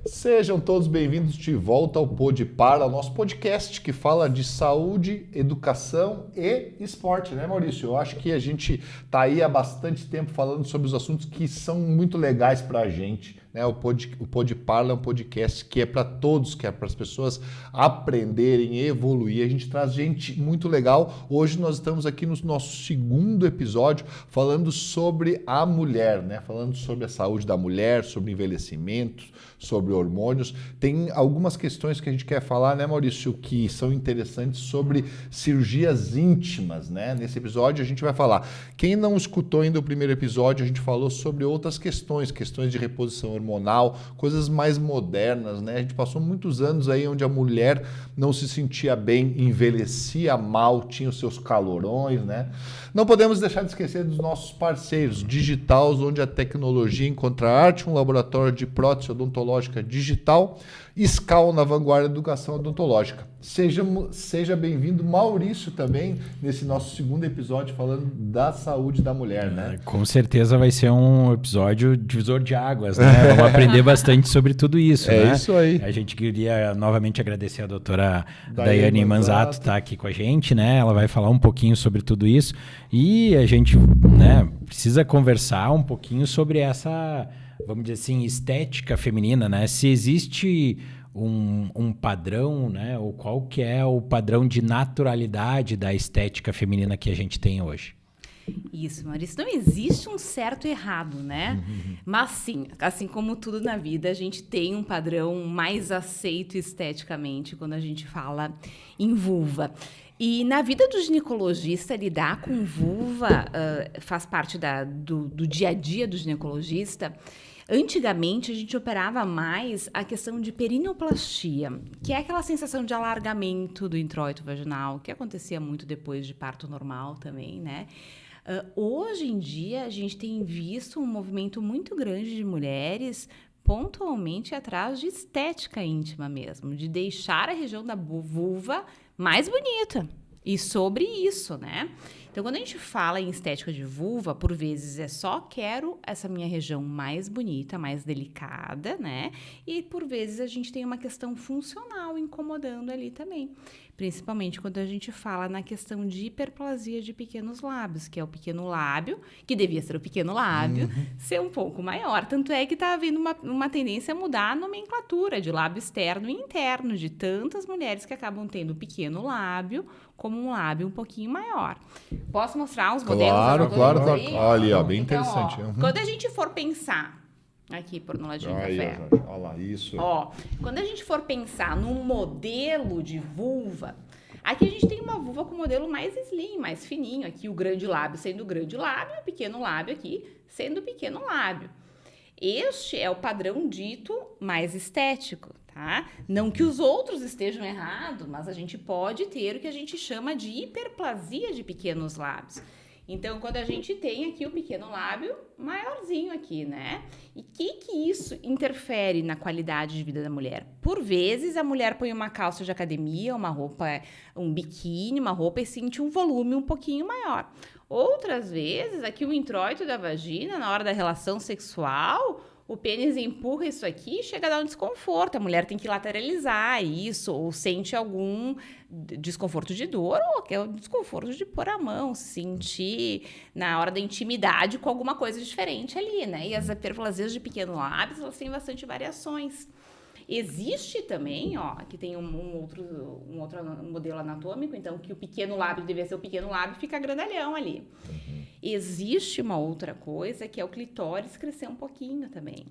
Sejam todos bem-vindos de volta ao Podpar, ao nosso podcast que fala de saúde, educação e esporte, né, Maurício? Eu acho que a gente está aí há bastante tempo falando sobre os assuntos que são muito legais para a gente, né? O Podpar é um podcast que é para todos, que é para as pessoas aprenderem, evoluir. A gente traz gente muito legal. Hoje nós estamos aqui no nosso segundo episódio falando sobre a mulher, né? Falando sobre a saúde da mulher, sobre envelhecimento, sobre hormônios. Tem algumas questões que a gente quer falar, né, Maurício, que são interessantes sobre cirurgias íntimas, né? Nesse episódio a gente vai falar. Quem não escutou ainda o primeiro episódio, a gente falou sobre outras questões de reposição hormonal, coisas mais modernas, né? A gente passou muitos anos aí onde a mulher não se sentia bem, envelhecia mal, tinha os seus calorões, né? Não podemos deixar de esquecer dos nossos parceiros Digitaus, onde a tecnologia encontra arte, um laboratório de prótese odontológica digital, Scal na vanguarda da educação odontológica. Seja bem-vindo, Maurício, também, nesse nosso segundo episódio falando da saúde da mulher, né? Com certeza vai ser um episódio divisor de águas, né? Vamos aprender bastante sobre tudo isso, né? É isso aí. A gente queria novamente agradecer a doutora Daiane Manzato estar aqui com a gente, né? Ela vai falar um pouquinho sobre tudo isso e a gente, né, precisa conversar um pouquinho sobre essa, vamos dizer assim, estética feminina, né? Se existe um padrão, né? Ou qual que é o padrão de naturalidade da estética feminina que a gente tem hoje? Isso, Maurício. Não existe um certo e errado, né? Mas sim, assim como tudo na vida, a gente tem um padrão mais aceito esteticamente quando a gente fala em vulva. E na vida do ginecologista, lidar com vulva faz parte do dia a dia do ginecologista. Antigamente, a gente operava mais a questão de perineoplastia, que é aquela sensação de alargamento do introito vaginal, que acontecia muito depois de parto normal também, né? Hoje em dia, a gente tem visto um movimento muito grande de mulheres pontualmente atrás de estética íntima mesmo, de deixar a região da vulva mais bonita. E sobre isso, né? Então, quando a gente fala em estética de vulva, por vezes é só quero essa minha região mais bonita, mais delicada, né? E por vezes a gente tem uma questão funcional incomodando ali também. Principalmente quando a gente fala na questão de hiperplasia de pequenos lábios, que é o pequeno lábio, que devia ser o pequeno lábio, ser um pouco maior. Tanto é que está havendo uma tendência a mudar a nomenclatura de lábio externo e interno, de tantas mulheres que acabam tendo o pequeno lábio como um lábio um pouquinho maior. Posso mostrar os modelos? Claro. Aí? Olha, ó, bem Então, interessante. quando a gente for pensar... Aqui, por no ladinho do café. Olha lá, isso. Quando a gente for pensar num modelo de vulva, aqui a gente tem uma vulva com modelo mais slim, mais fininho. Aqui o grande lábio sendo o grande lábio, o pequeno lábio aqui sendo o pequeno lábio. Este é o padrão dito mais estético, tá? Não que os outros estejam errados, mas a gente pode ter o que a gente chama de hiperplasia de pequenos lábios. Então, quando a gente tem aqui o pequeno lábio maiorzinho aqui, né? E que isso interfere na qualidade de vida da mulher? Por vezes, a mulher põe uma calça de academia, uma roupa, um biquíni, uma roupa e sente um volume um pouquinho maior. Outras vezes, aqui o introito da vagina, na hora da relação sexual, o pênis empurra isso aqui e chega a dar um desconforto. A mulher tem que lateralizar isso, ou sente algum desconforto de dor, ou que é o desconforto de pôr a mão, sentir na hora da intimidade com alguma coisa diferente ali, né? E as hiperplasias de pequeno lábios, elas têm bastante variações. Existe também, aqui tem um outro modelo anatômico, então que o pequeno lábio deve ser o pequeno lábio, fica grandalhão ali. Existe uma outra coisa que é o clitóris crescer um pouquinho também.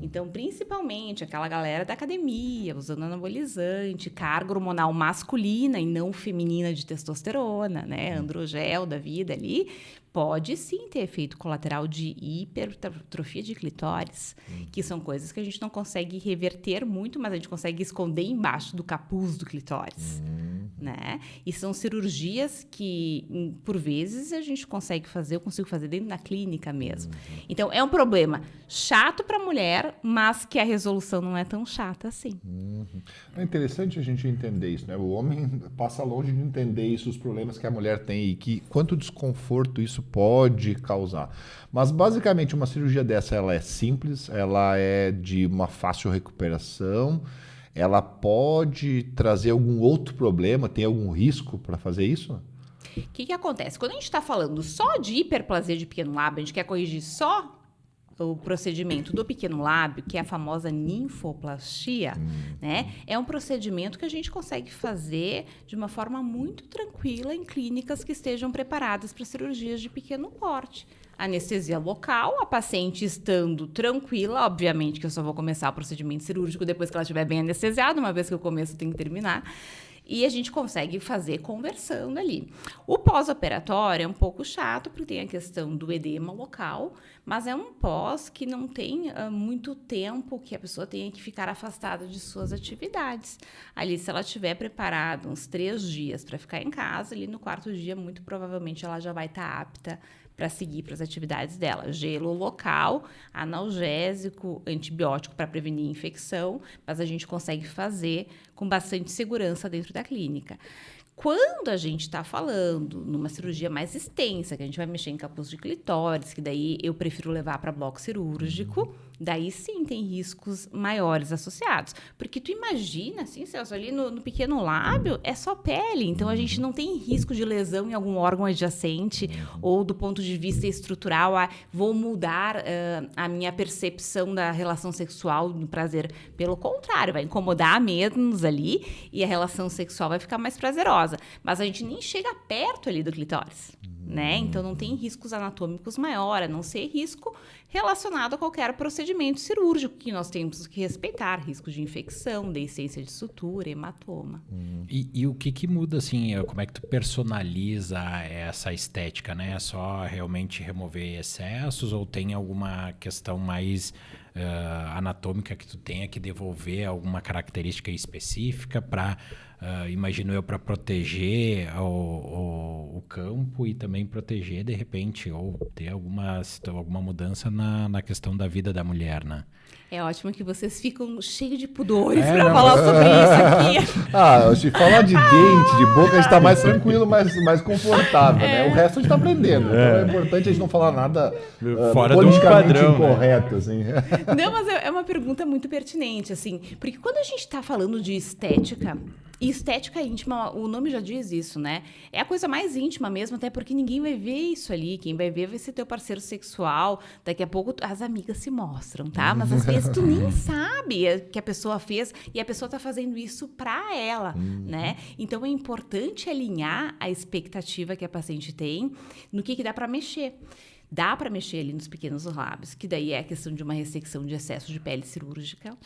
Então, principalmente aquela galera da academia, usando anabolizante, carga hormonal masculina e não feminina de testosterona, né? Androgel da vida ali, pode sim ter efeito colateral de hipertrofia de clitóris, que são coisas que a gente não consegue reverter muito, mas a gente consegue esconder embaixo do capuz do clitóris. né? E são cirurgias que, por vezes, a gente consegue fazer, eu consigo fazer dentro da clínica mesmo. Então, é um problema chato para a mulher, mas que a resolução não é tão chata assim. É interessante a gente entender isso, né? O homem passa longe de entender isso, os problemas que a mulher tem e que quanto desconforto isso pode causar. Mas, basicamente, uma cirurgia dessa, ela é simples, ela é de uma fácil recuperação, ela pode trazer algum outro problema, tem algum risco para fazer isso? O que acontece? Quando a gente está falando só de hiperplasia de pequeno lábio, a gente quer corrigir só o procedimento do pequeno lábio, que é a famosa ninfoplastia, né? É um procedimento que a gente consegue fazer de uma forma muito tranquila em clínicas que estejam preparadas para cirurgias de pequeno porte. Anestesia local, a paciente estando tranquila, obviamente que eu só vou começar o procedimento cirúrgico depois que ela estiver bem anestesiada, uma vez que eu começo eu tenho que terminar. E a gente consegue fazer conversando ali. O pós-operatório é um pouco chato, porque tem a questão do edema local, mas é um pós que não tem muito tempo que a pessoa tenha que ficar afastada de suas atividades. Ali, se ela estiver preparada uns 3 dias para ficar em casa, ali no 4º dia, muito provavelmente ela já vai estar apta para seguir para as atividades dela. Gelo local, analgésico, antibiótico para prevenir infecção, mas a gente consegue fazer com bastante segurança dentro da clínica. Quando a gente está falando numa cirurgia mais extensa, que a gente vai mexer em capuz de clitóris, que daí eu prefiro levar para bloco cirúrgico, daí sim tem riscos maiores associados. Porque tu imagina, assim, Celso, ali no pequeno lábio é só pele, então a gente não tem risco de lesão em algum órgão adjacente ou do ponto de vista estrutural, vou mudar a minha percepção da relação sexual, do prazer. Pelo contrário, vai incomodar menos ali e a relação sexual vai ficar mais prazerosa. Mas a gente nem chega perto ali do clitóris, né? Então não tem riscos anatômicos maiores, a não ser risco relacionado a qualquer procedimento cirúrgico que nós temos que respeitar, risco de infecção, deiscência de sutura, hematoma. E o que muda, assim, como é que tu personaliza essa estética, né? É só realmente remover excessos ou tem alguma questão mais anatômica que tu tenha que devolver alguma característica específica para, imagino eu, para proteger o campo e também proteger, de repente, ou ter alguma mudança na questão da vida da mulher, né? É ótimo que vocês ficam cheios de pudores para falar sobre isso aqui. Se falar de dente, de boca, a gente tá mais tranquilo, mais confortável, né? O resto a gente tá aprendendo. Então é importante a gente não falar nada fora politicamente do padrão, incorreto, né? assim. Não, mas é uma pergunta muito pertinente, assim, porque quando a gente está falando de estética, e estética íntima, o nome já diz isso, né? É a coisa mais íntima mesmo, até porque ninguém vai ver isso ali. Quem vai ver vai ser teu parceiro sexual. Daqui a pouco as amigas se mostram, tá? Mas às vezes tu nem sabe que a pessoa fez e a pessoa tá fazendo isso pra ela, né? Então é importante alinhar a expectativa que a paciente tem no que dá pra mexer. Dá para mexer ali nos pequenos lábios, que daí é a questão de uma ressecção de excesso de pele cirúrgica.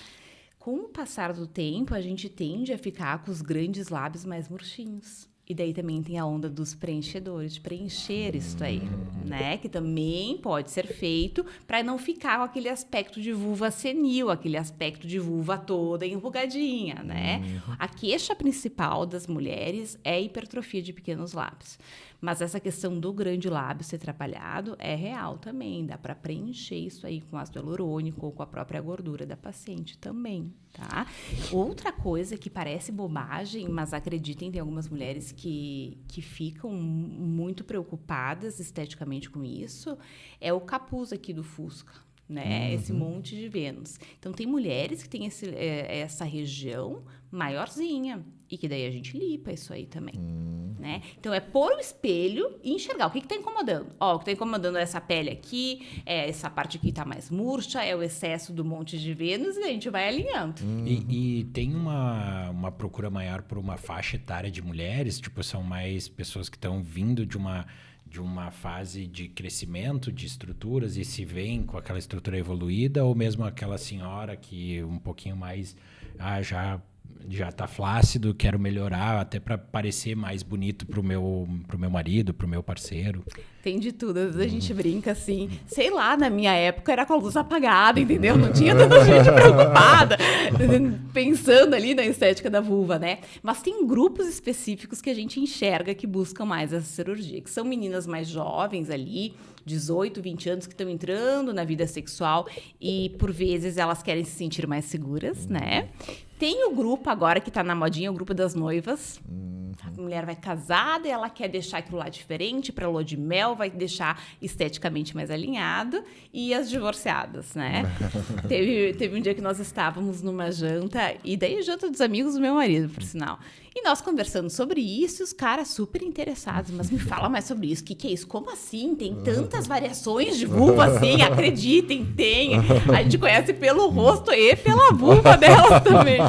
Com o passar do tempo, a gente tende a ficar com os grandes lábios mais murchinhos. E daí também tem a onda dos preenchedores, de preencher isso aí, né? Que também pode ser feito para não ficar com aquele aspecto de vulva senil, aquele aspecto de vulva toda enrugadinha, né? A queixa principal das mulheres é a hipertrofia de pequenos lábios. Mas essa questão do grande lábio ser atrapalhado é real também. Dá para preencher isso aí com ácido hialurônico ou com a própria gordura da paciente também, tá? Outra coisa que parece bobagem, mas acreditem, tem algumas mulheres que ficam muito preocupadas esteticamente com isso, é o capuz aqui do Fusca, né? Esse monte de Vênus. Então, tem mulheres que têm essa região maiorzinha e que daí a gente limpa isso aí também, né? Então, é pôr o espelho e enxergar o que está incomodando. Ó, o que está incomodando é essa pele aqui, essa parte aqui está mais murcha, é o excesso do monte de Vênus e a gente vai alinhando. E tem uma procura maior por uma faixa etária de mulheres? Tipo, são mais pessoas que estão vindo de uma fase de crescimento de estruturas e se veem com aquela estrutura evoluída, ou mesmo aquela senhora que um pouquinho mais já tá flácido, quero melhorar até para parecer mais bonito pro meu marido, pro meu parceiro? Tem de tudo. Às vezes a gente brinca assim, sei lá, na minha época era com a luz apagada, entendeu? Não tinha tanta gente preocupada, pensando ali na estética da vulva, né? Mas tem grupos específicos que a gente enxerga que buscam mais essa cirurgia, que são meninas mais jovens ali, 18, 20 anos, que estão entrando na vida sexual e, por vezes, elas querem se sentir mais seguras, né? Tem o grupo agora que tá na modinha, o grupo das noivas. A mulher vai casada e ela quer deixar aquilo lá diferente para lua de mel, vai deixar esteticamente mais alinhado. E as divorciadas, né? Teve um dia que nós estávamos numa janta, e daí janta dos amigos do meu marido, por sinal. E nós conversando sobre isso, e os caras super interessados. Mas me fala mais sobre isso. O que é isso? Como assim? Tem tantas variações de vulva assim? Acreditem, tem. A gente conhece pelo rosto e pela vulva delas também.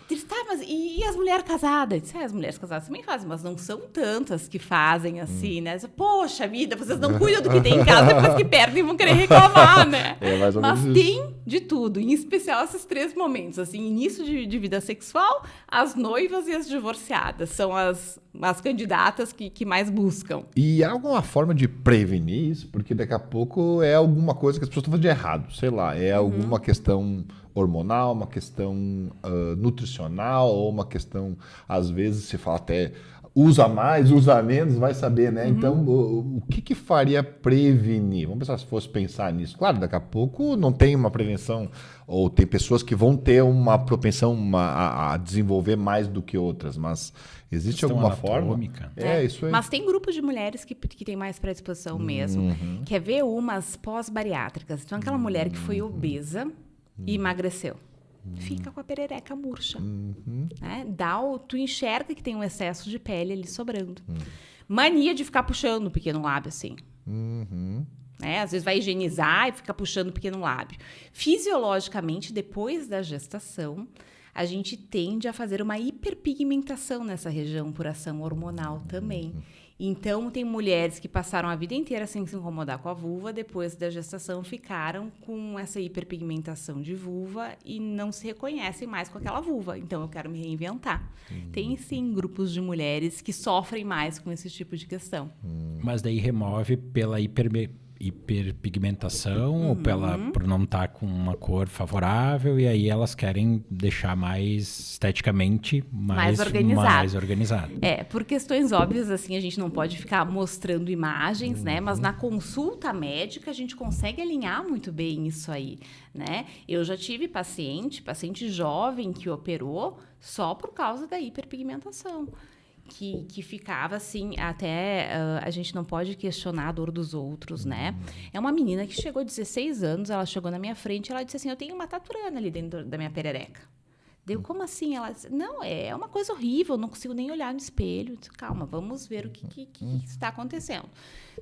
Eles, tá, mas e as mulheres casadas? Disse, as mulheres casadas também fazem, mas não são tantas que fazem assim, né? Disse, poxa vida, vocês não cuidam do que tem em casa, depois que perdem vão querer reclamar, né? Mas tem de tudo, em especial esses 3 momentos, assim, início de vida sexual, as noivas e as divorciadas, são as candidatas que mais buscam. E há alguma forma de prevenir isso? Porque daqui a pouco é alguma coisa que as pessoas estão fazendo de errado, sei lá, é alguma questão hormonal, uma questão nutricional, ou uma questão, às vezes se fala até usa mais, usa menos, vai saber, né? Então, o que faria prevenir? Vamos pensar se fosse pensar nisso. Claro, daqui a pouco não tem uma prevenção, ou tem pessoas que vão ter uma propensão a desenvolver mais do que outras, mas existe questão alguma anatômica. forma? Isso aí. Mas tem grupos de mulheres que têm mais predisposição mesmo. Quer ver umas pós-bariátricas? Então, aquela mulher que foi obesa e emagreceu. Fica com a perereca murcha. Né? Tu enxerga que tem um excesso de pele ali sobrando. Mania de ficar puxando o pequeno lábio assim. Né? Às vezes vai higienizar e fica puxando o pequeno lábio. Fisiologicamente, depois da gestação, a gente tende a fazer uma hiperpigmentação nessa região por ação hormonal também. Então, tem mulheres que passaram a vida inteira sem se incomodar com a vulva, depois da gestação ficaram com essa hiperpigmentação de vulva e não se reconhecem mais com aquela vulva. Então, eu quero me reinventar. Tem, sim, grupos de mulheres que sofrem mais com esse tipo de questão. Mas daí remove pela hiperpigmentação ou por não estar com uma cor favorável, e aí elas querem deixar mais esteticamente mais organizado. Por questões óbvias, assim, a gente não pode ficar mostrando imagens, né? Mas na consulta médica a gente consegue alinhar muito bem isso aí, né? Eu já tive paciente jovem que operou só por causa da hiperpigmentação. Que ficava assim, até a gente não pode questionar a dor dos outros, né? É uma menina que chegou a 16 anos, ela chegou na minha frente, ela disse assim, eu tenho uma taturana ali dentro da minha perereca. Deu, como assim? Ela disse, não, é uma coisa horrível, não consigo nem olhar no espelho. Eu disse, calma, vamos ver o que está acontecendo.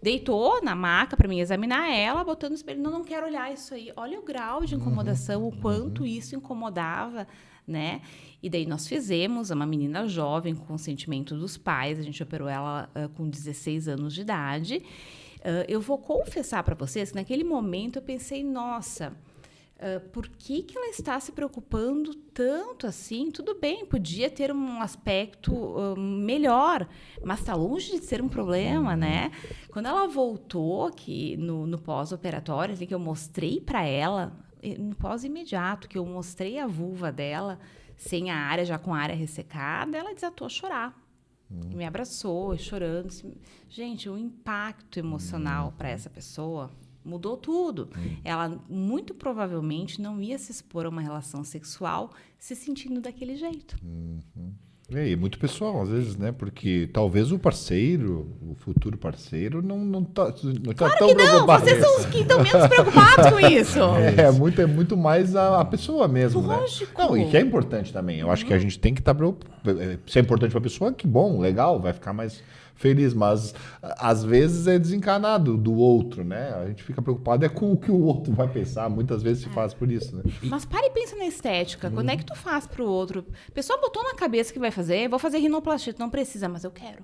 Deitou na maca para mim examinar ela, botando no espelho, não quero olhar isso aí. Olha o grau de incomodação, o quanto isso incomodava, né? E daí nós fizemos, uma menina jovem, com consentimento dos pais, a gente operou ela com 16 anos de idade. Eu vou confessar para vocês que naquele momento eu pensei, nossa, por que ela está se preocupando tanto assim? Tudo bem, podia ter um aspecto melhor, mas está longe de ser um problema, né? Quando ela voltou aqui no pós-operatório, assim, que eu mostrei para ela, no pós-imediato, que eu mostrei a vulva dela, sem a área, já com a área ressecada, ela desatou a chorar. Me abraçou, chorando. Assim, gente, o impacto emocional para essa pessoa mudou tudo. Ela, muito provavelmente, não ia se expor a uma relação sexual se sentindo daquele jeito. É muito pessoal, às vezes, né? Porque talvez o parceiro, o futuro parceiro, não tá claro tão que não, preocupado. Vocês são os que estão menos preocupados com isso. É muito mais a pessoa mesmo, lógico. Né? Não, e que é importante também. Eu acho que a gente tem que estar preocupado. Se é importante para a pessoa, que bom, legal, vai ficar mais feliz, mas às vezes é desencanado do outro, né? A gente fica preocupado com o que o outro vai pensar, muitas vezes se faz por isso, né? Mas para e pensa na estética, quando é que tu faz pro outro? A pessoa botou na cabeça que vai fazer, vou fazer rinoplastia, não precisa, mas eu quero.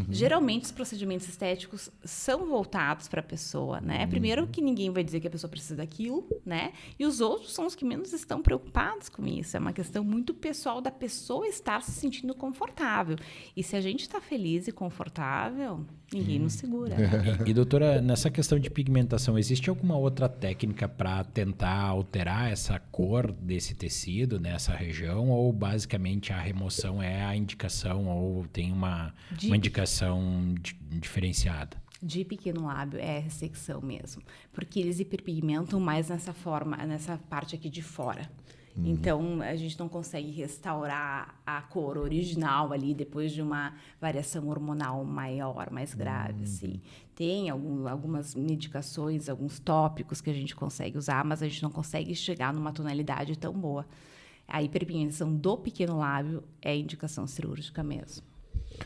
Geralmente os procedimentos estéticos são voltados para a pessoa, né? Primeiro que ninguém vai dizer que a pessoa precisa daquilo, né? E os outros são os que menos estão preocupados com isso. É uma questão muito pessoal da pessoa estar se sentindo confortável. E se a gente está feliz e confortável, Ninguém nos segura. E, doutora, nessa questão de pigmentação, existe alguma outra técnica para tentar alterar essa cor desse tecido nessa região? Ou basicamente a remoção é a indicação ou tem uma indicação diferenciada? De pequeno lábio é a ressecção mesmo, porque eles hiperpigmentam mais nessa parte aqui de fora. Então, a gente não consegue restaurar a cor original ali depois de uma variação hormonal maior, mais grave, assim. Tem algumas medicações, alguns tópicos que a gente consegue usar, mas a gente não consegue chegar numa tonalidade tão boa. A hiperpigmentação do pequeno lábio é indicação cirúrgica mesmo.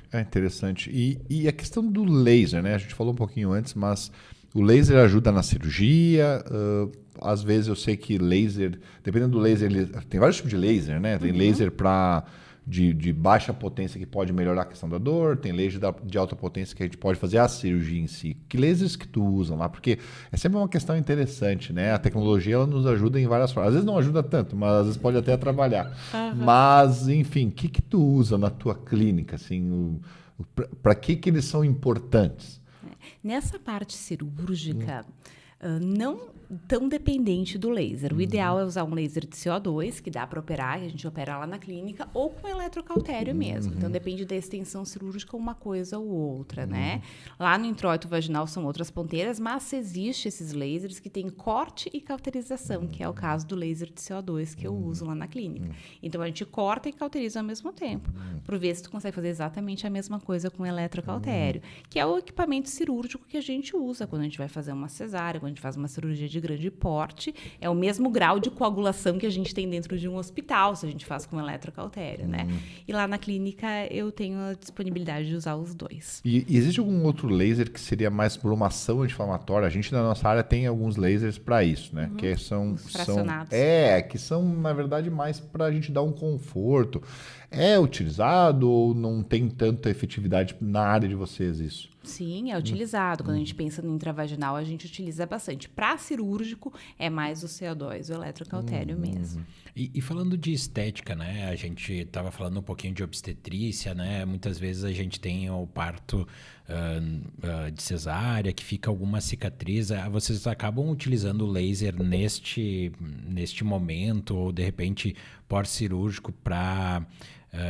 É interessante. E a questão do laser, né? A gente falou um pouquinho antes, mas o laser ajuda na cirurgia. Às vezes eu sei que laser, dependendo do laser, tem vários tipos de laser, né? Tem laser de baixa potência que pode melhorar a questão da dor, tem laser de alta potência que a gente pode fazer a cirurgia em si. Que lasers que tu usa lá? Porque é sempre uma questão interessante, né? A tecnologia ela nos ajuda em várias formas. Às vezes não ajuda tanto, mas às vezes pode até atrapalhar. Mas, enfim, o que tu usa na tua clínica? Assim, para que eles são importantes? Nessa parte cirúrgica, não tão dependente do laser. O ideal é usar um laser de CO2, que dá para operar, que a gente opera lá na clínica, ou com eletrocautério mesmo. Então, depende da extensão cirúrgica uma coisa ou outra, né? Lá no introito vaginal são outras ponteiras, mas existe esses lasers que têm corte e cauterização, que é o caso do laser de CO2 que eu uso lá na clínica. Então, a gente corta e cauteriza ao mesmo tempo, para ver se tu consegue fazer exatamente a mesma coisa com eletrocautério, que é o equipamento cirúrgico que a gente usa quando a gente vai fazer uma cesárea, quando a gente faz uma cirurgia de grande porte, é o mesmo grau de coagulação que a gente tem dentro de um hospital, se a gente faz com eletrocautério, né? E lá na clínica eu tenho a disponibilidade de usar os dois. E existe algum outro laser que seria mais por uma ação anti-inflamatória? A gente na nossa área tem alguns lasers para isso, né? Que são fracionados. que são, na verdade, mais para a gente dar um conforto. É utilizado ou não tem tanta efetividade na área de vocês isso? Sim, é utilizado. Quando a gente pensa no intravaginal, a gente utiliza bastante. Para cirúrgico, é mais o CO2, o eletrocautério mesmo. E falando de estética, né? A gente estava falando um pouquinho de obstetrícia, né? Muitas vezes a gente tem o parto de cesárea, que fica alguma cicatriz. Vocês acabam utilizando o laser neste momento, ou de repente pós-cirúrgico, para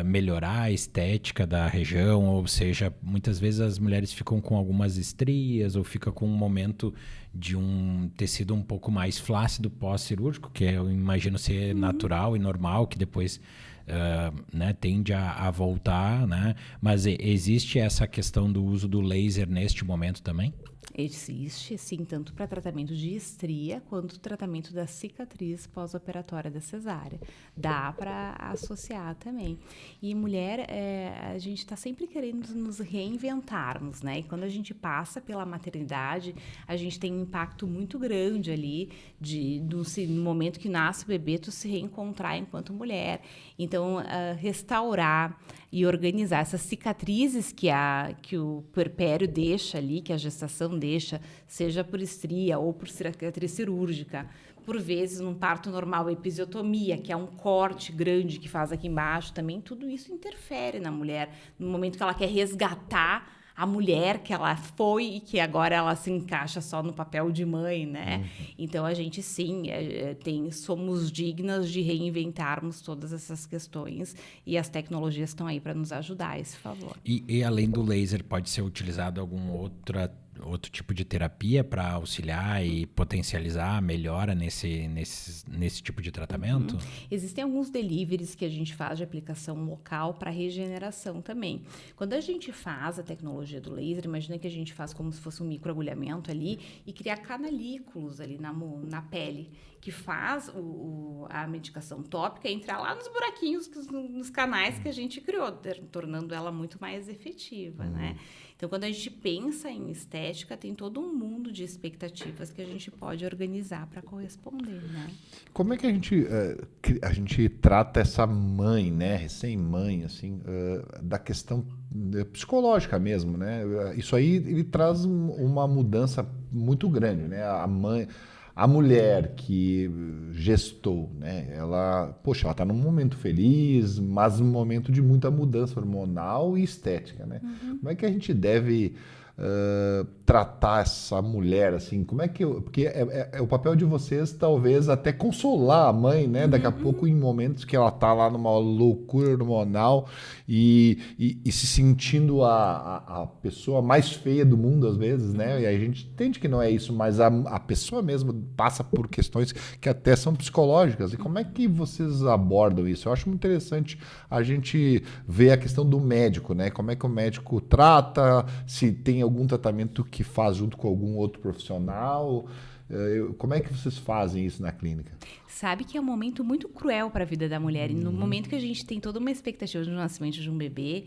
melhorar a estética da região, ou seja, muitas vezes as mulheres ficam com algumas estrias ou fica com um momento de um tecido um pouco mais flácido pós-cirúrgico, que eu imagino ser natural e normal, que depois né, tende a voltar, né? Mas existe essa questão do uso do laser neste momento também? Existe, sim, tanto para tratamento de estria quanto tratamento da cicatriz pós-operatória da cesárea. Dá para associar também. E mulher, a gente está sempre querendo nos reinventarmos, né? E quando a gente passa pela maternidade, a gente tem um impacto muito grande ali no momento que nasce o bebê, tu se reencontrar enquanto mulher. Então, restaurar e organizar essas cicatrizes que o puerpério deixa ali, que a gestação deixa, seja por estria ou por cicatriz cirúrgica, por vezes num parto normal, a episiotomia, que é um corte grande que faz aqui embaixo também, tudo isso interfere na mulher, no momento que ela quer resgatar a mulher que ela foi e que agora ela se encaixa só no papel de mãe, né? Então, a gente, sim, somos dignas de reinventarmos todas essas questões e as tecnologias estão aí para nos ajudar a esse favor. E além do laser, pode ser utilizado algum outro tipo de terapia para auxiliar e potencializar a melhora nesse tipo de tratamento? Existem alguns deliveries que a gente faz de aplicação local para regeneração também. Quando a gente faz a tecnologia do laser, imagina que a gente faz como se fosse um microagulhamento ali e criar canalículos ali na pele, que faz a medicação tópica entrar lá nos buraquinhos, nos canais que a gente criou, tornando ela muito mais efetiva, né? Então, quando a gente pensa em estética, tem todo um mundo de expectativas que a gente pode organizar para corresponder, né? Como é que a gente trata essa mãe, né, recém-mãe, assim, da questão psicológica mesmo, né? Isso aí ele traz uma mudança muito grande, né? A mulher que gestou, né? Ela está num momento feliz, mas num momento de muita mudança hormonal e estética, né? Como é que a gente deve tratar essa mulher, assim? Como é que porque é o papel de vocês, talvez, até consolar a mãe, né? Daqui a pouco, em momentos que ela tá lá numa loucura hormonal e se sentindo a pessoa mais feia do mundo, às vezes, né? E a gente entende que não é isso, mas a pessoa mesmo passa por questões que até são psicológicas. E como é que vocês abordam isso? Eu acho muito interessante a gente ver a questão do médico, né? Como é que o médico trata, se tem algum tratamento que faz junto com algum outro profissional. Como é que vocês fazem isso na clínica? Sabe que é um momento muito cruel para a vida da mulher. E no momento que a gente tem toda uma expectativa do nascimento de um bebê,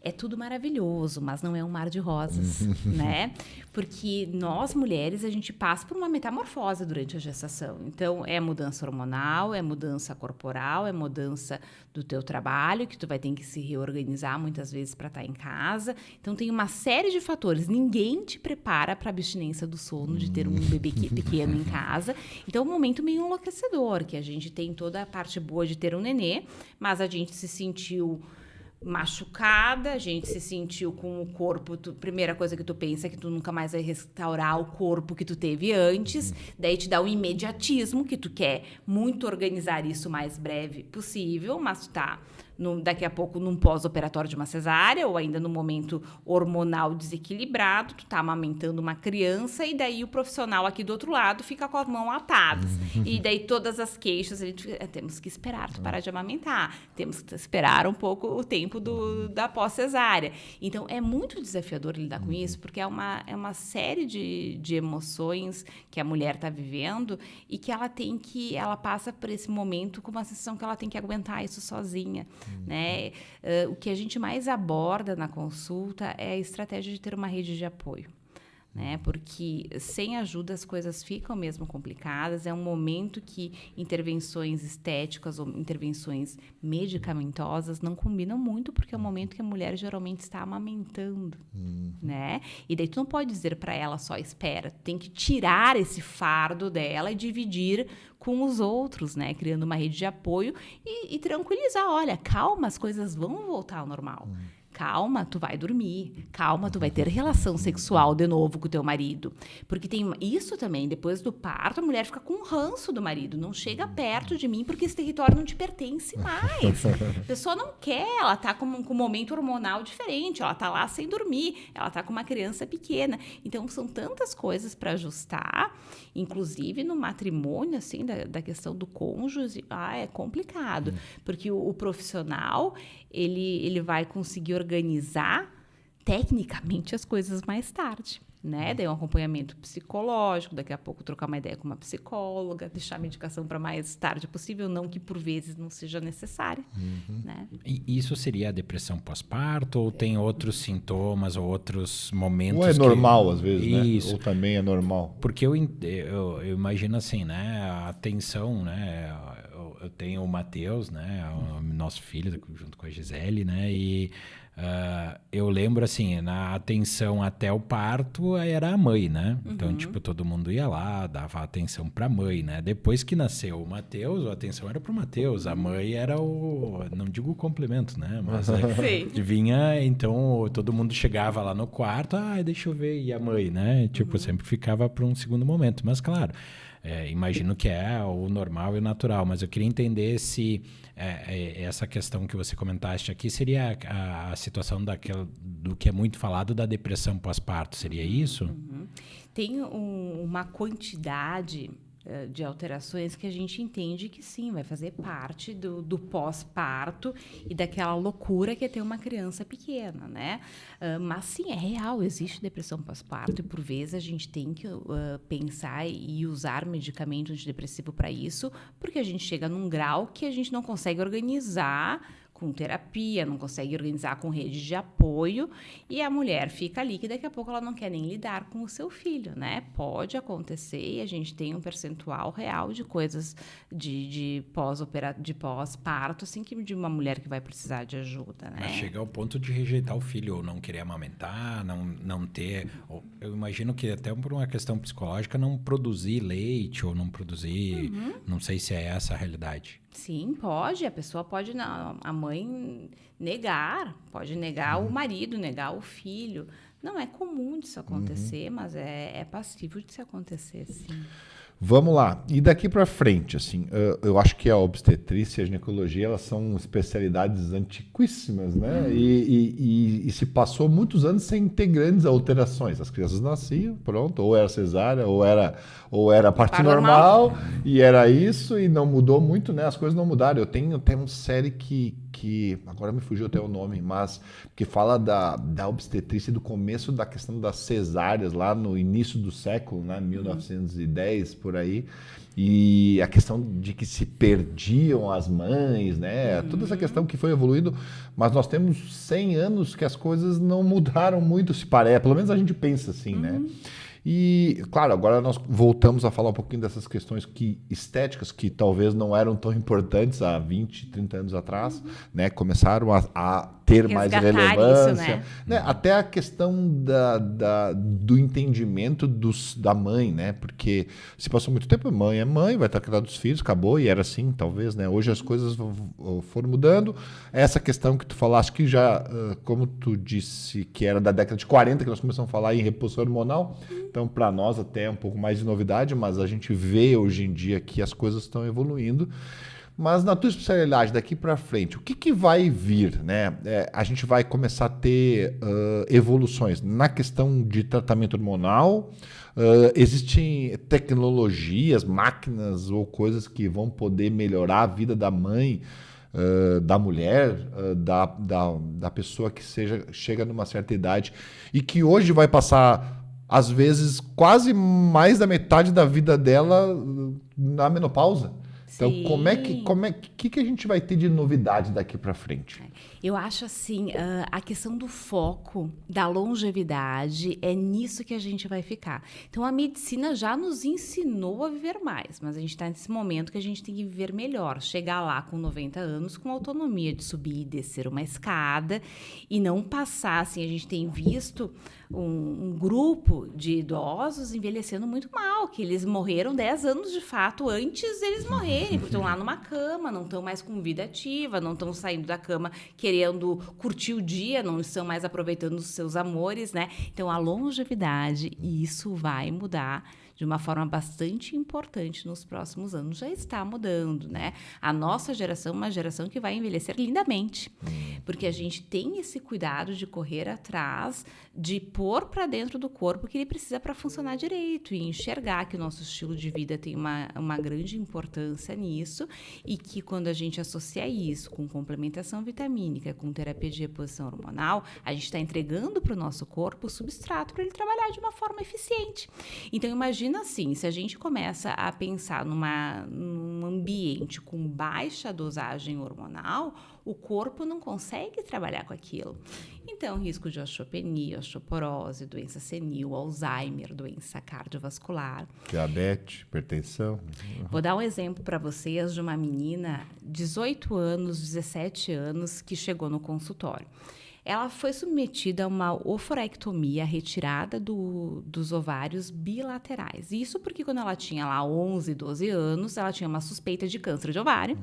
é tudo maravilhoso, mas não é um mar de rosas, né? Porque nós, mulheres, a gente passa por uma metamorfose durante a gestação. Então, é mudança hormonal, é mudança corporal, é mudança do teu trabalho, que tu vai ter que se reorganizar muitas vezes para estar em casa. Então, tem uma série de fatores. Ninguém te prepara para a abstinência do sono, de ter um bebê pequeno em casa. Então, é um momento meio enlouquecedor, que a gente tem toda a parte boa de ter um nenê, mas a gente se sentiu machucada, a gente se sentiu com o corpo, primeira coisa que tu pensa é que tu nunca mais vai restaurar o corpo que tu teve antes, daí te dá um imediatismo que tu quer muito organizar isso o mais breve possível, mas tu tá daqui a pouco num pós-operatório de uma cesárea ou ainda no momento hormonal desequilibrado, tu tá amamentando uma criança e daí o profissional aqui do outro lado fica com as mãos atadas. E daí todas as queixas, temos que esperar tu parar de amamentar, temos que esperar um pouco o tempo da pós-cesárea. Então, é muito desafiador lidar com isso, porque é uma série de emoções que a mulher tá vivendo e que ela passa por esse momento com uma sensação que ela tem que aguentar isso sozinha. Né? O que a gente mais aborda na consulta é a estratégia de ter uma rede de apoio. Né? Porque sem ajuda as coisas ficam mesmo complicadas. É um momento que intervenções estéticas ou intervenções medicamentosas não combinam muito, porque é um momento que a mulher geralmente está amamentando. Né? E daí tu não pode dizer para ela só espera, tu tem que tirar esse fardo dela e dividir com os outros, né? Criando uma rede de apoio e tranquilizar. Olha, calma, as coisas vão voltar ao normal. Calma, tu vai dormir. Calma, tu vai ter relação sexual de novo com o teu marido. Porque tem isso também, depois do parto, a mulher fica com ranço do marido. Não chega perto de mim porque esse território não te pertence mais. A pessoa não quer, ela tá com um momento hormonal diferente, ela tá lá sem dormir, ela tá com uma criança pequena. Então, são tantas coisas para ajustar, inclusive no matrimônio, assim, da questão do cônjuge, é complicado. Porque o profissional, ele vai conseguir organizar tecnicamente as coisas mais tarde, né? Daí um acompanhamento psicológico, daqui a pouco trocar uma ideia com uma psicóloga, deixar a medicação para mais tarde possível, não que por vezes não seja necessária, né? E isso seria a depressão pós-parto ou tem outros sintomas ou outros momentos? Ou é normal às vezes, isso. Né? Ou também é normal. Porque eu imagino assim, né? A tensão, né? Eu tenho o Matheus, né? O nosso filho, junto com a Gisele, né? E eu lembro, assim, na atenção até o parto era a mãe, né? Então, tipo, todo mundo ia lá, dava atenção pra mãe, né? Depois que nasceu o Matheus, a atenção era pro Matheus. A mãe era não digo o complemento, né? Mas vinha, então, todo mundo chegava lá no quarto, deixa eu ver, e a mãe, né? Tipo, sempre ficava para um segundo momento. Mas, claro, imagino que é o normal e o natural, mas eu queria entender se essa questão que você comentaste aqui seria a situação do que é muito falado da depressão pós-parto, seria isso? Tem uma quantidade de alterações que a gente entende que sim, vai fazer parte do pós-parto e daquela loucura que é ter uma criança pequena, né? Mas sim, é real, existe depressão pós-parto e por vezes a gente tem que pensar e usar medicamento antidepressivo para isso, porque a gente chega num grau que a gente não consegue organizar com terapia, não consegue organizar com rede de apoio e a mulher fica ali que daqui a pouco ela não quer nem lidar com o seu filho, né? Pode acontecer e a gente tem um percentual real de coisas de pós-parto, assim, que de uma mulher que vai precisar de ajuda, né? Mas chega ao ponto de rejeitar o filho ou não querer amamentar, não ter... Eu imagino que até por uma questão psicológica não produzir leite ou não produzir... Não sei se é essa a realidade. Sim, pode. A pessoa pode, a mãe pode negar o marido, negar o filho. Não é comum disso acontecer, mas é passível de se acontecer, sim. Vamos lá. E daqui para frente, assim, eu acho que a obstetrícia e a ginecologia, elas são especialidades antiquíssimas, né? E se passou muitos anos sem ter grandes alterações. As crianças nasciam, pronto, ou era cesárea, ou era parto normal, e era isso, e não mudou muito, né? As coisas não mudaram. Eu tenho até uma série que agora me fugiu até o nome, mas que fala da obstetrícia e do começo da questão das cesáreas lá no início do século, né, 1910 por aí, e a questão de que se perdiam as mães, né, toda essa questão que foi evoluindo, mas nós temos 100 anos que as coisas não mudaram muito, se parece, pelo menos a gente pensa assim, né? E, claro, agora nós voltamos a falar um pouquinho dessas questões estéticas que talvez não eram tão importantes há 20, 30 anos atrás, né? Começaram a ter mais relevância. Isso, né? Até a questão do entendimento da mãe, né? Porque se passou muito tempo, mãe é mãe, vai estar cuidando dos filhos, acabou, e era assim, talvez, né? Hoje as coisas foram mudando. Essa questão que tu falaste que já, como tu disse, que era da década de 40 que nós começamos a falar em reposição hormonal, então para nós até é um pouco mais de novidade, mas a gente vê hoje em dia que as coisas estão evoluindo. Mas na tua especialidade, daqui para frente, o que vai vir, né? A gente vai começar a ter evoluções na questão de tratamento hormonal. Existem tecnologias, máquinas ou coisas que vão poder melhorar a vida da mãe, da mulher, da pessoa que chega numa certa idade e que hoje vai passar, às vezes, quase mais da metade da vida dela na menopausa. Então, que a gente vai ter de novidade daqui para frente? Eu acho assim, a questão do foco, da longevidade, é nisso que a gente vai ficar. Então, a medicina já nos ensinou a viver mais, mas a gente está nesse momento que a gente tem que viver melhor, chegar lá com 90 anos com autonomia de subir e descer uma escada e não passar, assim, a gente tem visto um grupo de idosos envelhecendo muito mal, que eles morreram 10 anos de fato antes deles morrerem, porque estão lá numa cama, não estão mais com vida ativa, não estão saindo da cama querendo curtir o dia, não estão mais aproveitando os seus amores, né? Então, a longevidade, e isso vai mudar de uma forma bastante importante nos próximos anos. Já está mudando, né? A nossa geração é uma geração que vai envelhecer lindamente, porque a gente tem esse cuidado de correr atrás, de pôr para dentro do corpo o que ele precisa para funcionar direito e enxergar que o nosso estilo de vida tem uma grande importância nisso e que quando a gente associa isso com complementação vitamínica, com terapia de reposição hormonal, a gente está entregando para o nosso corpo o substrato para ele trabalhar de uma forma eficiente. Então, imagina assim, se a gente começa a pensar num ambiente com baixa dosagem hormonal, o corpo não consegue trabalhar com aquilo. Então, risco de osteopenia, osteoporose, doença senil, Alzheimer, doença cardiovascular. Diabetes, hipertensão. Vou dar um exemplo para vocês de uma menina, 18 anos, 17 anos, que chegou no consultório. Ela foi submetida a uma oforectomia, retirada dos ovários bilaterais. Isso porque quando ela tinha lá 11, 12 anos, ela tinha uma suspeita de câncer de ovário.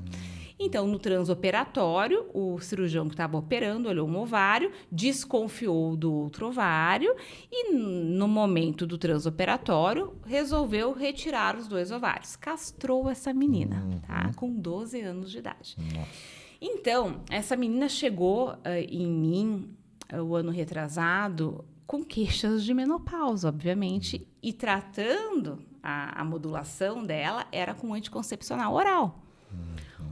Então, no transoperatório, o cirurgião que estava operando olhou um ovário, desconfiou do outro ovário e, no momento do transoperatório, resolveu retirar os 2 ovários. Castrou essa menina, tá? Com 12 anos de idade. Nossa. Então, essa menina chegou em mim, o ano retrasado, com queixas de menopausa, obviamente, e tratando a modulação dela era com anticoncepcional oral.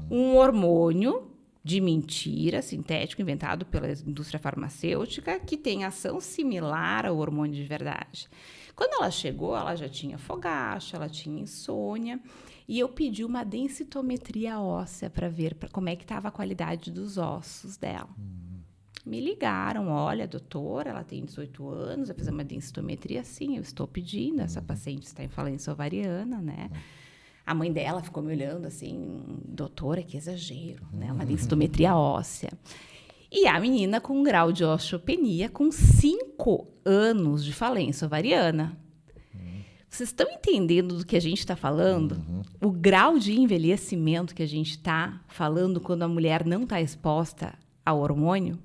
Um hormônio de mentira, sintético, inventado pela indústria farmacêutica, que tem ação similar ao hormônio de verdade. Quando ela chegou, ela já tinha fogacho, ela tinha insônia, e eu pedi uma densitometria óssea para ver como é que estava a qualidade dos ossos dela. Me ligaram, olha, doutora, ela tem 18 anos, vai fazer uma densitometria? Sim, eu estou pedindo, essa paciente está em falência ovariana, né? A mãe dela ficou me olhando assim, doutora, que exagero, né? Uma densitometria óssea. E a menina com um grau de osteopenia, com 5 anos de falência ovariana. Vocês estão entendendo do que a gente está falando? O grau de envelhecimento que a gente está falando quando a mulher não está exposta ao hormônio?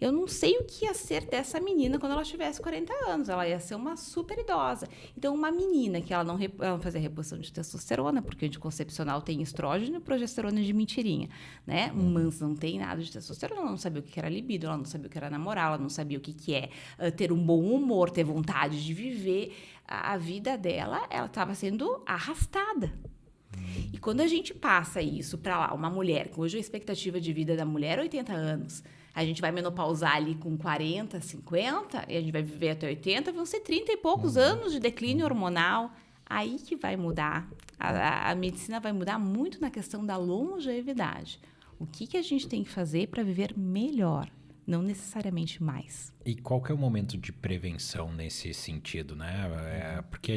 Eu não sei o que ia ser dessa menina quando ela tivesse 40 anos. Ela ia ser uma super idosa. Então, uma menina que ela não fazia reposição de testosterona, porque o anticoncepcional tem estrógeno e progesterona de mentirinha, né? Mas não tem nada de testosterona. Ela não sabia o que era libido, ela não sabia o que era namorar, ela não sabia o que é ter um bom humor, ter vontade de viver. A vida dela, ela estava sendo arrastada. E quando a gente passa isso para lá, uma mulher, que hoje a expectativa de vida da mulher é 80 anos, a gente vai menopausar ali com 40, 50, e a gente vai viver até 80, vão ser 30 e poucos anos de declínio hormonal. Aí que vai mudar. A medicina vai mudar muito na questão da longevidade. O que a gente tem que fazer para viver melhor, não necessariamente mais. E qual que é o momento de prevenção nesse sentido, né? Porque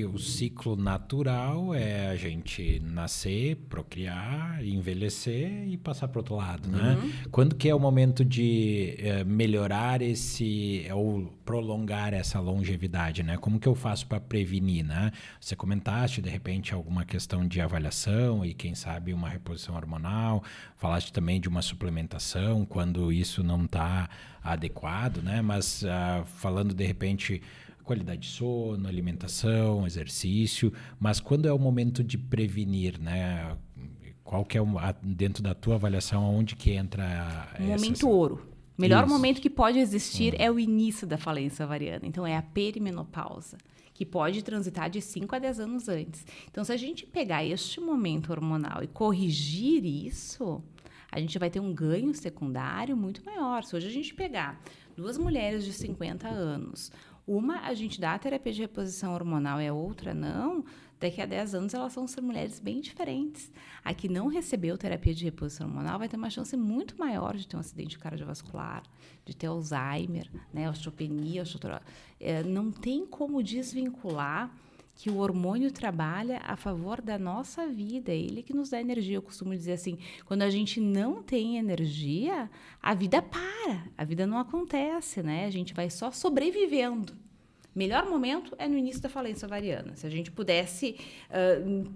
o ciclo natural é a gente nascer, procriar, envelhecer e passar para o outro lado, né? Quando que é o momento de melhorar ou prolongar essa longevidade, né? Como que eu faço para prevenir, né? Você comentaste, de repente, alguma questão de avaliação e, quem sabe, uma reposição hormonal. Falaste também de uma suplementação, quando isso não está adequado, né? Mas falando de repente qualidade de sono, alimentação, exercício, mas quando é o momento de prevenir, né? Qual que é dentro da tua avaliação, onde que entra momento ouro. Melhor momento que pode existir é o início da falência ovariana. Então é a perimenopausa, que pode transitar de 5 a 10 anos antes. Então, se a gente pegar este momento hormonal e corrigir isso, a gente vai ter um ganho secundário muito maior. Se hoje a gente pegar 2 mulheres de 50 anos, uma a gente dá a terapia de reposição hormonal e a outra não, daqui a 10 anos elas vão ser mulheres bem diferentes. A que não recebeu terapia de reposição hormonal vai ter uma chance muito maior de ter um acidente cardiovascular, de ter Alzheimer, né, osteopenia, não tem como desvincular que o hormônio trabalha a favor da nossa vida, é ele que nos dá energia. Eu costumo dizer assim, quando a gente não tem energia, a vida para, a vida não acontece, né? A gente vai só sobrevivendo. Melhor momento é no início da falência ovariana. Se a gente pudesse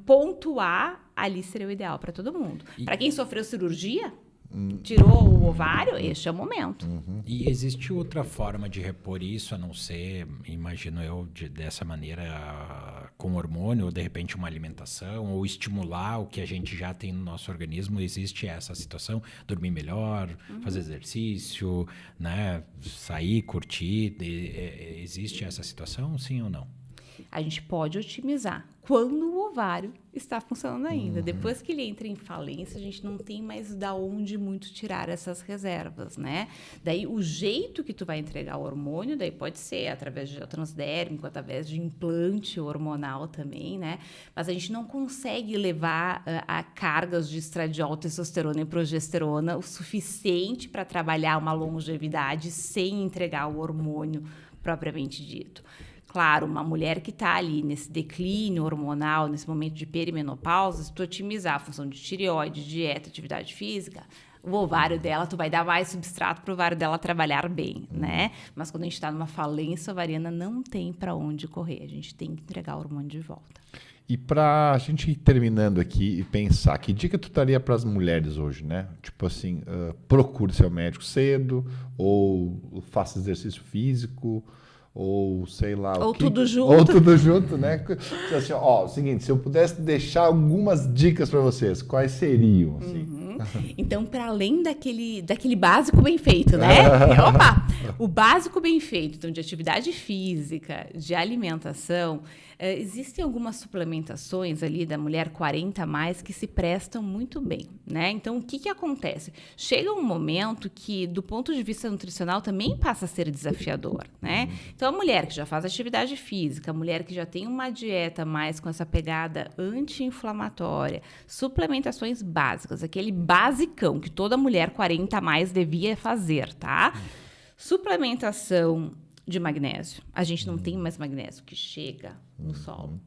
pontuar, ali seria o ideal para todo mundo. Para quem sofreu cirurgia, tirou o ovário, este é o momento. E existe outra forma de repor isso, a não ser, imagino eu, dessa maneira, com hormônio, ou de repente uma alimentação, ou estimular o que a gente já tem no nosso organismo? Existe essa situação? Dormir melhor, fazer exercício, né? Sair, curtir, existe essa situação, sim ou não? A gente pode otimizar quando o ovário está funcionando ainda. Depois que ele entra em falência, a gente não tem mais da onde muito tirar essas reservas, né? Daí, o jeito que tu vai entregar o hormônio, daí pode ser através de gel transdérmico, através de implante hormonal também, né? Mas a gente não consegue levar a cargas de estradiol, testosterona e progesterona o suficiente para trabalhar uma longevidade sem entregar o hormônio propriamente dito. Claro, uma mulher que está ali nesse declínio hormonal, nesse momento de perimenopausa, se tu otimizar a função de tireoide, dieta, atividade física, o ovário dela, tu vai dar mais substrato para o ovário dela trabalhar bem, né? Mas quando a gente está numa falência ovariana, não tem para onde correr. A gente tem que entregar o hormônio de volta. E para a gente ir terminando aqui e pensar, que dica tu daria para as mulheres hoje, né? Tipo assim, procure seu médico cedo, ou faça exercício físico, ou sei lá... Ou tudo junto. Ou tudo junto, né? Assim, ó, o seguinte, se eu pudesse deixar algumas dicas para vocês, quais seriam, assim? Então, para além daquele básico bem feito, né? Opa! O básico bem feito, então, de atividade física, de alimentação, existem algumas suplementações ali da mulher 40 a mais que se prestam muito bem, né? Então, o que acontece? Chega um momento que, do ponto de vista nutricional, também passa a ser desafiador, né? Então, a mulher que já faz atividade física, a mulher que já tem uma dieta mais com essa pegada anti-inflamatória, suplementações básicas, aquele basicão que toda mulher 40 a mais devia fazer, tá? Suplementação de magnésio. A gente não tem mais magnésio que chega no solo.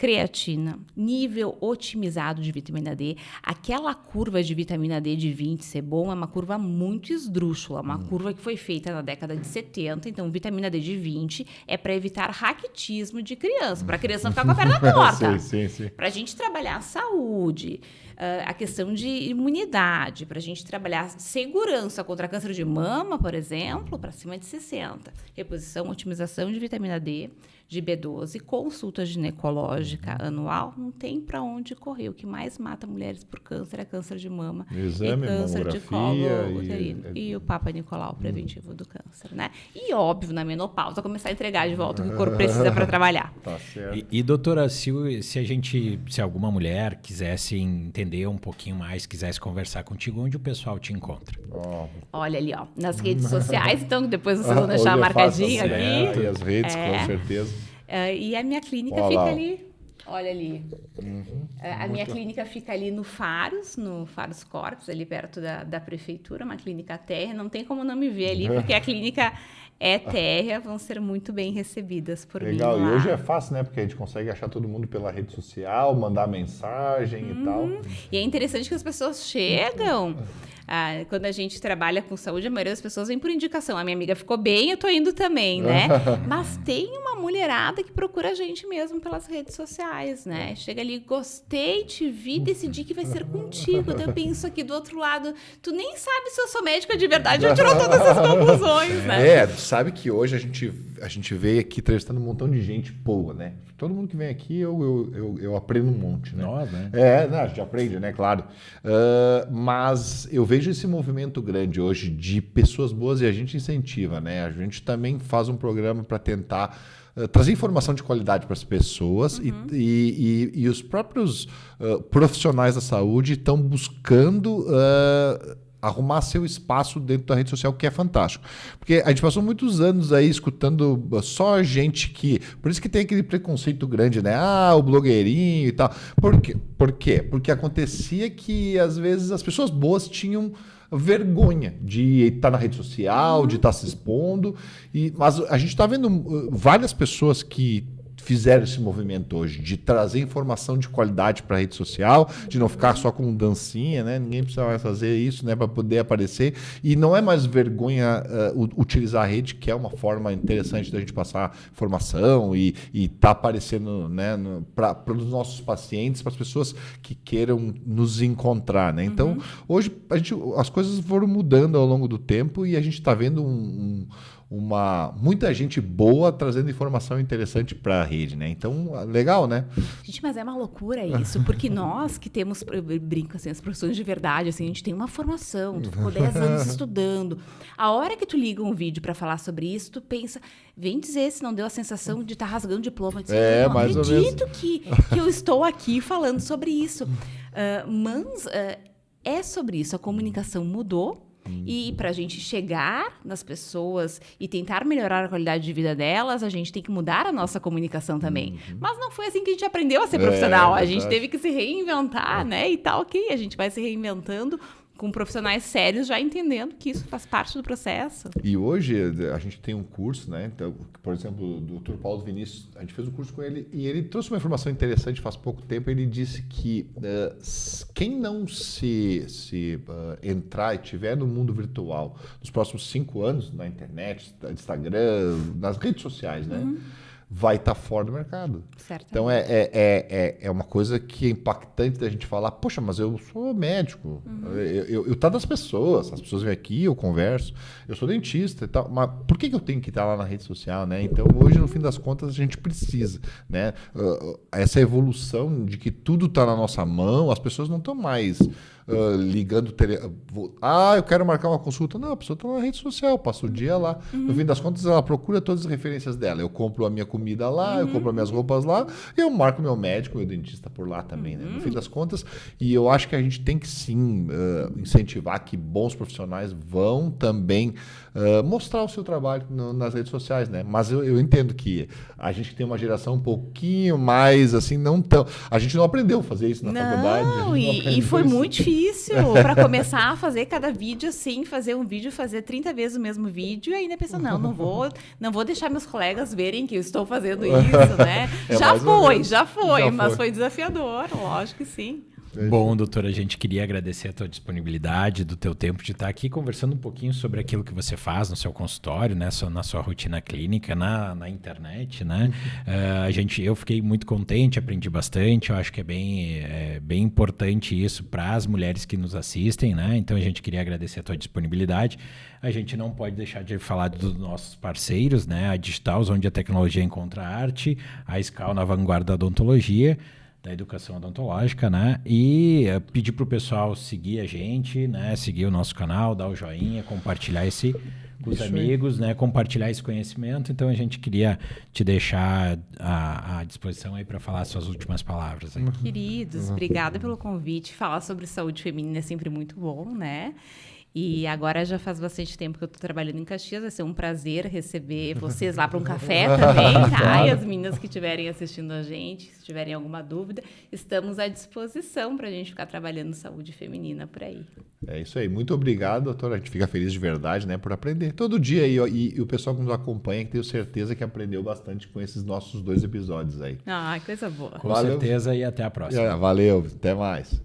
creatina, nível otimizado de vitamina D. Aquela curva de vitamina D de 20 ser bom é uma curva muito esdrúxula, uma curva que foi feita na década de 70. Então, vitamina D de 20 é para evitar raquitismo de criança, para a criança não ficar com a perna torta. Sim. Para a gente trabalhar a saúde, a questão de imunidade, para a gente trabalhar segurança contra câncer de mama, por exemplo, para cima de 60. Reposição, otimização de vitamina D, de B12, consulta ginecológica anual, não tem para onde correr. O que mais mata mulheres por câncer é câncer de mama, exame, e câncer de colo uterino e o Papa Nicolau preventivo do câncer, né? E óbvio, na menopausa, começar a entregar de volta o que o corpo precisa para trabalhar. Tá certo. E doutora, se alguma mulher quisesse entender um pouquinho mais, quisesse conversar contigo, onde o pessoal te encontra? Olha ali, ó, nas redes sociais, então depois vocês vão deixar marcadinho aqui. E as redes, com certeza. E a minha clínica fica ali. Olha ali. A minha clínica fica ali no Faros Corpus, ali perto da prefeitura, uma clínica térrea. Não tem como não me ver ali, porque a clínica é térrea, vão ser muito bem recebidas por mim. Legal, lá. E hoje é fácil, né? Porque a gente consegue achar todo mundo pela rede social, mandar mensagem e tal. E é interessante que as pessoas chegam. Quando a gente trabalha com saúde, a maioria das pessoas vem por indicação. A minha amiga ficou bem, eu tô indo também, né? Mas tem uma mulherada que procura a gente mesmo pelas redes sociais, né? Chega ali, gostei, te vi, decidi que vai ser contigo. Daí eu penso aqui do outro lado, tu nem sabe se eu sou médica de verdade, já tirou todas essas conclusões, né? Tu sabe que hoje a gente veio aqui entrevistando um montão de gente boa, né? Todo mundo que vem aqui eu aprendo um monte, né? Nós, né? A gente aprende, né? Claro. Mas eu vejo esse movimento grande hoje de pessoas boas e a gente incentiva, né? A gente também faz um programa para tentar trazer informação de qualidade para as pessoas e os próprios profissionais da saúde estão buscando arrumar seu espaço dentro da rede social, que é fantástico. Porque a gente passou muitos anos aí escutando só gente que... Por isso que tem aquele preconceito grande, né? O blogueirinho e tal. Por quê? Porque acontecia que, às vezes, as pessoas boas tinham vergonha de estar na rede social, de estar se expondo. Mas a gente está vendo várias pessoas que fizeram esse movimento hoje, de trazer informação de qualidade para a rede social, de não ficar só com dancinha, né? Ninguém precisa mais fazer isso, né, para poder aparecer. E não é mais vergonha utilizar a rede, que é uma forma interessante da gente passar informação e tá aparecendo, né, para os nossos pacientes, para as pessoas que queiram nos encontrar, né? Então, hoje as coisas foram mudando ao longo do tempo e a gente está vendo muita gente boa trazendo informação interessante para a rede, né? Então, legal, né? Gente, mas é uma loucura isso, porque nós que temos, eu brinco assim, as profissões de verdade, assim, a gente tem uma formação, tu ficou 10 anos estudando. A hora que tu liga um vídeo para falar sobre isso, tu pensa, vem dizer se não deu a sensação de estar rasgando diploma. Dizer, eu não acredito que eu estou aqui falando sobre isso. Mas é sobre isso, a comunicação mudou. E para a gente chegar nas pessoas e tentar melhorar a qualidade de vida delas, a gente tem que mudar a nossa comunicação também. Mas não foi assim que a gente aprendeu a ser profissional. A gente teve que se reinventar, né? E tá ok, a gente vai se reinventando com profissionais sérios, já entendendo que isso faz parte do processo. E hoje a gente tem um curso, né? Então, por exemplo, o Dr. Paulo Vinícius, a gente fez um curso com ele e ele trouxe uma informação interessante faz pouco tempo. Ele disse que quem não se entrar e tiver no mundo virtual nos próximos 5 anos, na internet, Instagram, nas redes sociais, né? Vai estar fora do mercado. Certo. Então, é uma coisa que é impactante da gente falar, poxa, mas eu sou médico, eu tá das pessoas, as pessoas vêm aqui, eu converso, eu sou dentista e tal, mas por que eu tenho que estar lá na rede social, né? Então, hoje, no fim das contas, a gente precisa, né? Essa evolução de que tudo está na nossa mão, as pessoas não estão mais ligando, eu quero marcar uma consulta. Não, a pessoa está na rede social, passa o dia lá. No fim das contas, ela procura todas as referências dela. Eu compro a minha comida lá, eu compro as minhas roupas lá, e eu marco meu médico, meu dentista por lá também, né? No fim das contas, e eu acho que a gente tem que sim incentivar que bons profissionais vão também mostrar o seu trabalho nas redes sociais, né? Mas eu entendo que a gente tem uma geração um pouquinho mais assim, não tão... A gente não aprendeu a fazer isso na faculdade. E foi muito difícil difícil para começar a fazer cada vídeo assim, fazer um vídeo, fazer 30 vezes o mesmo vídeo e ainda pensando, não vou deixar meus colegas verem que eu estou fazendo isso, né? Já foi, mas foi desafiador, lógico que sim. Bom, doutora, a gente queria agradecer a tua disponibilidade, do teu tempo de estar aqui conversando um pouquinho sobre aquilo que você faz no seu consultório, né, na sua rotina clínica, na internet, né? Eu fiquei muito contente, aprendi bastante, eu acho que é bem importante isso para as mulheres que nos assistem, né? Então a gente queria agradecer a tua disponibilidade. A gente não pode deixar de falar dos nossos parceiros, né? A Digitals, onde a tecnologia encontra a arte, a SCAL na vanguarda da odontologia, da educação odontológica, né? E pedir para o pessoal seguir a gente, né? Seguir o nosso canal, dar o joinha, compartilhar com os amigos, né? Compartilhar esse conhecimento. Então a gente queria te deixar à disposição aí para falar suas últimas palavras. Aí. Queridos, obrigada pelo convite. Falar sobre saúde feminina é sempre muito bom, né? E agora já faz bastante tempo que eu estou trabalhando em Caxias, vai ser um prazer receber vocês lá para um café também, tá? Claro. E as meninas que estiverem assistindo a gente, se tiverem alguma dúvida, estamos à disposição para a gente ficar trabalhando saúde feminina por aí. É isso aí. Muito obrigado, doutora. A gente fica feliz de verdade, né, por aprender todo dia. E o pessoal que nos acompanha, que tenho certeza que aprendeu bastante com esses nossos 2 episódios aí. Ah, coisa boa. Com certeza e até a próxima. Valeu, até mais.